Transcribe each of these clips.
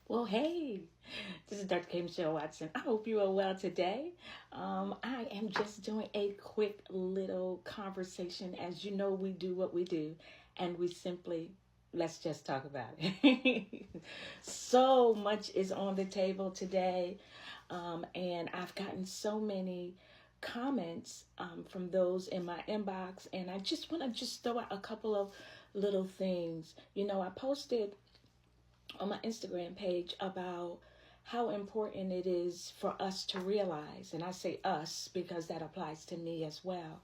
Well, hey, this is Dr. K. Michelle Watson. I hope you are well today. I am just doing a quick little conversation. As you know, we do what we do, and we simply let's just talk about it. So much is on the table today, and I've gotten so many comments from those in my inbox, and I just want to just throw out a couple of little things. I posted on my Instagram page about how important it is for us to realize, and I say us because that applies to me as well,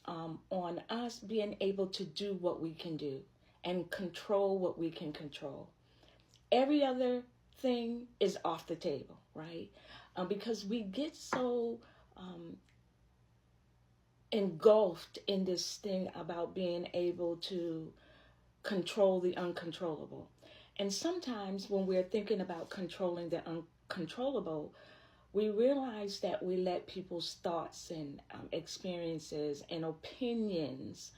on us being able to do what we can do and control what we can control. Every other thing is off the table, right? Because we get so engulfed in this thing about being able to control the uncontrollable. And sometimes when we're thinking about controlling the uncontrollable, we realize that we let people's thoughts and experiences and opinions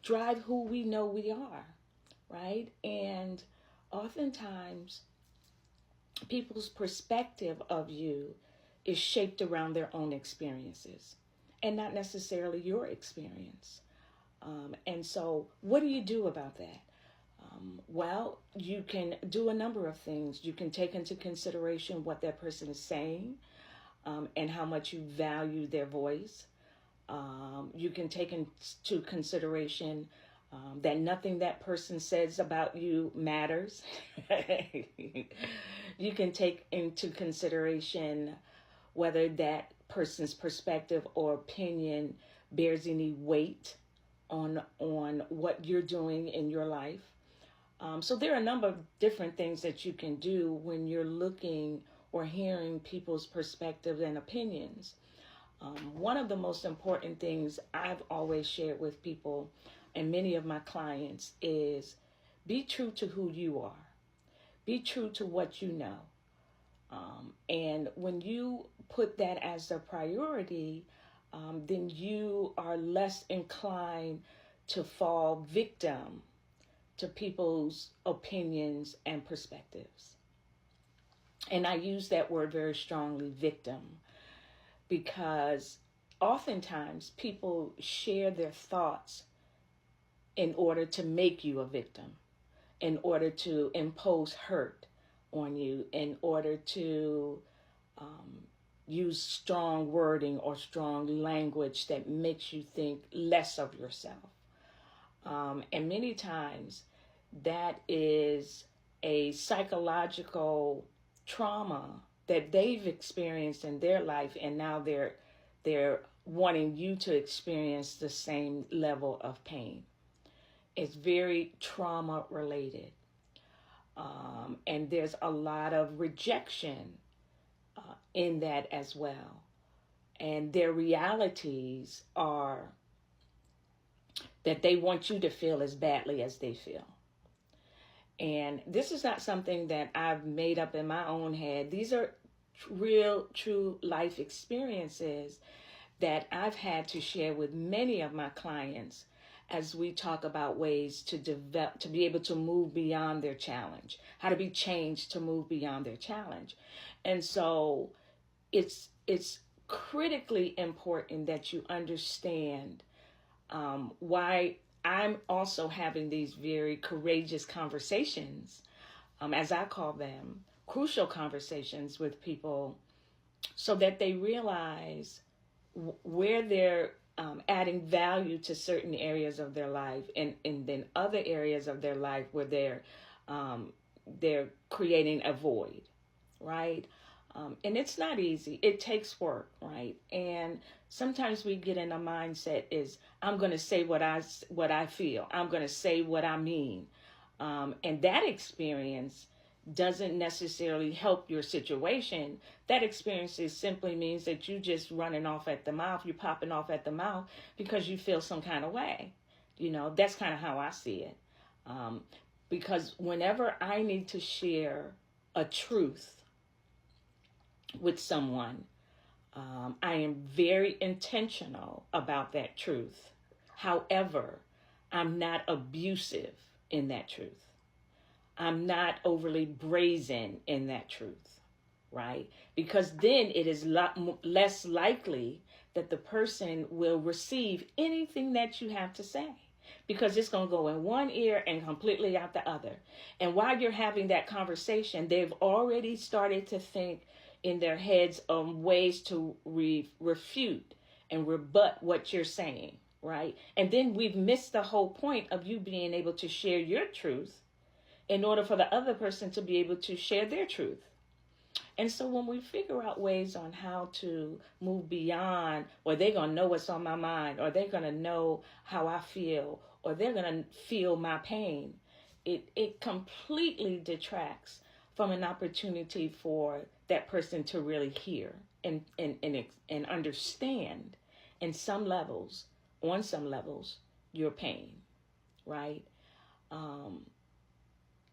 drive who we know we are, right? And oftentimes, people's perspective of you is shaped around their own experiences and not necessarily your experience. And so, what do you do about that? Well, you can do a number of things. You can take into consideration what that person is saying and how much you value their voice. You can take into consideration that nothing that person says about you matters. You can take into consideration whether that person's perspective or opinion bears any weight on what you're doing in your life. So there are a number of different things that you can do when you're looking or hearing people's perspectives and opinions. One of the most important things I've always shared with people and many of my clients is be true to who you are. Be true to what you know. And when you put that as a priority, then you are less inclined to fall victim to people's opinions and perspectives. And I use that word very strongly, victim, because oftentimes people share their thoughts in order to make you a victim, in order to impose hurt on you, in order to use strong wording or strong language that makes you think less of yourself. And many times that is a psychological trauma that they've experienced in their life, and now they're wanting you to experience the same level of pain. It's very trauma related. And there's a lot of rejection in that as well. And their realities are that they want you to feel as badly as they feel. And this is not something that I've made up in my own head. These are real, true life experiences that I've had to share with many of my clients as we talk about ways to develop, to be able to move beyond their challenge, how to be changed to move beyond their challenge. And so it's critically important that you understand why I'm also having these very courageous conversations, as I call them, crucial conversations with people, so that they realize where they're adding value to certain areas of their life, and then other areas of their life where they're creating a void, right? And it's not easy. It takes work, right? And sometimes we get in a mindset is, I'm going to say what I feel. I'm going to say what I mean. And that experience doesn't necessarily help your situation. That experience simply means that you just running off at the mouth. You're popping off at the mouth because you feel some kind of way. That's kind of how I see it. Because whenever I need to share a truth with someone, I am very intentional about that truth. However, I'm not abusive in that truth. I'm not overly brazen in that truth, right? Because then it is less likely that the person will receive anything that you have to say, because it's going to go in one ear and completely out the other. And while you're having that conversation, they've already started to think in their heads ways to refute and rebut what you're saying, right? And then we've missed the whole point of you being able to share your truth in order for the other person to be able to share their truth. And so when we figure out ways on how to move beyond, or they're going to know what's on my mind, or they're going to know how I feel, or they're going to feel my pain, it completely detracts from an opportunity for that person to really hear and understand in some levels, on some levels, your pain, right?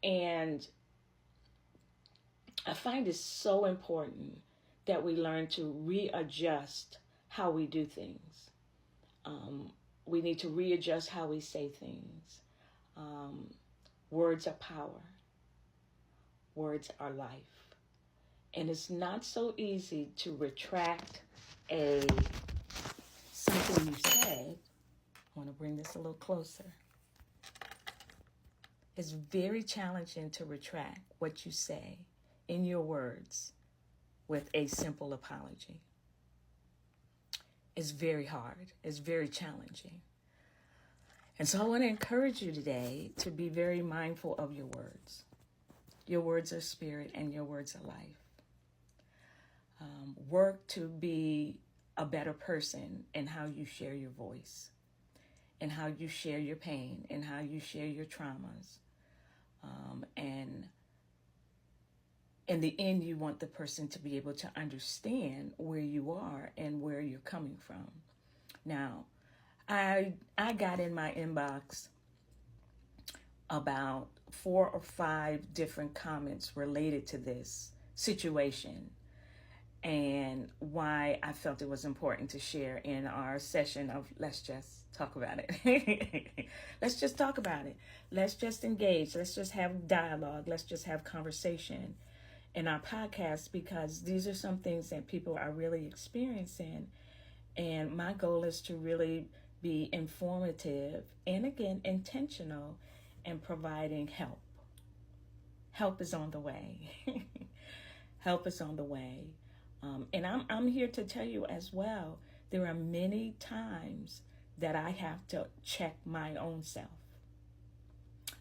And I find it so important that we learn to readjust how we do things. We need to readjust how we say things. Words are power. Words are life. And it's not so easy to retract something you said. I want to bring this a little closer. It's very challenging to retract what you say in your words with a simple apology. It's very hard. It's very challenging. And so I want to encourage you today to be very mindful of your words. Your words are spirit and your words are life. Work to be a better person in how you share your voice, and how you share your pain, and how you share your traumas. And in the end, you want the person to be able to understand where you are and where you're coming from. Now, I got in my inbox about 4 or 5 different comments related to this situation and why I felt it was important to share in our session of Let's Just Talk About It. Let's just talk about it. Let's just engage. Let's just have dialogue. Let's just have conversation in our podcast, because these are some things that people are really experiencing. And my goal is to really be informative and, again, intentional in providing help. Help is on the way. Help is on the way. And I'm here to tell you as well, there are many times that I have to check my own self.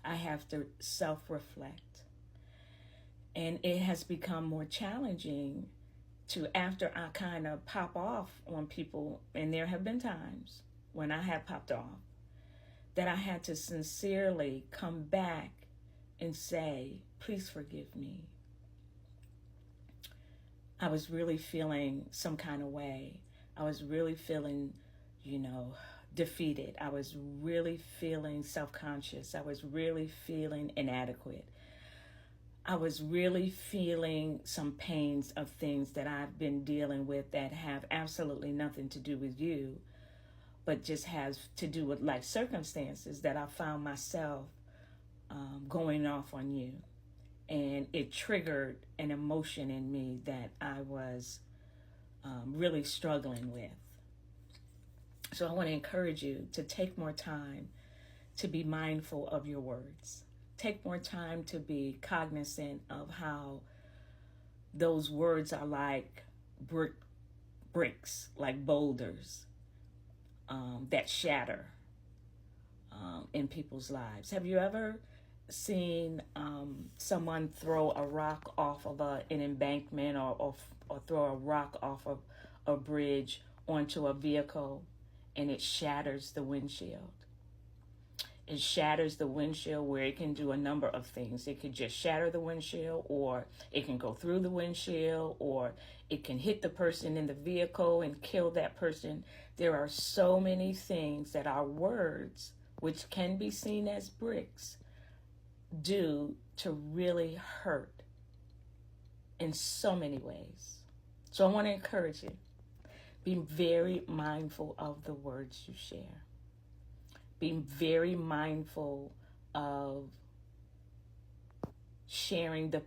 I have to self-reflect. And it has become more challenging to, after I kind of pop off on people, and there have been times when I have popped off, that I had to sincerely come back and say, please forgive me. I was really feeling some kind of way. I was really feeling, defeated. I was really feeling self-conscious. I was really feeling inadequate. I was really feeling some pains of things that I've been dealing with that have absolutely nothing to do with you, but just has to do with life circumstances that I found myself going off on you. And it triggered an emotion in me that I was really struggling with. So I want to encourage you to take more time to be mindful of your words. Take more time to be cognizant of how those words are like bricks, like boulders that shatter in people's lives. Have you ever seen someone throw a rock off of an embankment or throw a rock off of a bridge onto a vehicle and it shatters the windshield? It shatters the windshield, where it can do a number of things. It could just shatter the windshield, or it can go through the windshield, or it can hit the person in the vehicle and kill that person. There are so many things that our words, which can be seen as bricks, do to really hurt in so many ways. So I want to encourage you, be very mindful of the words you share. Be very mindful of sharing the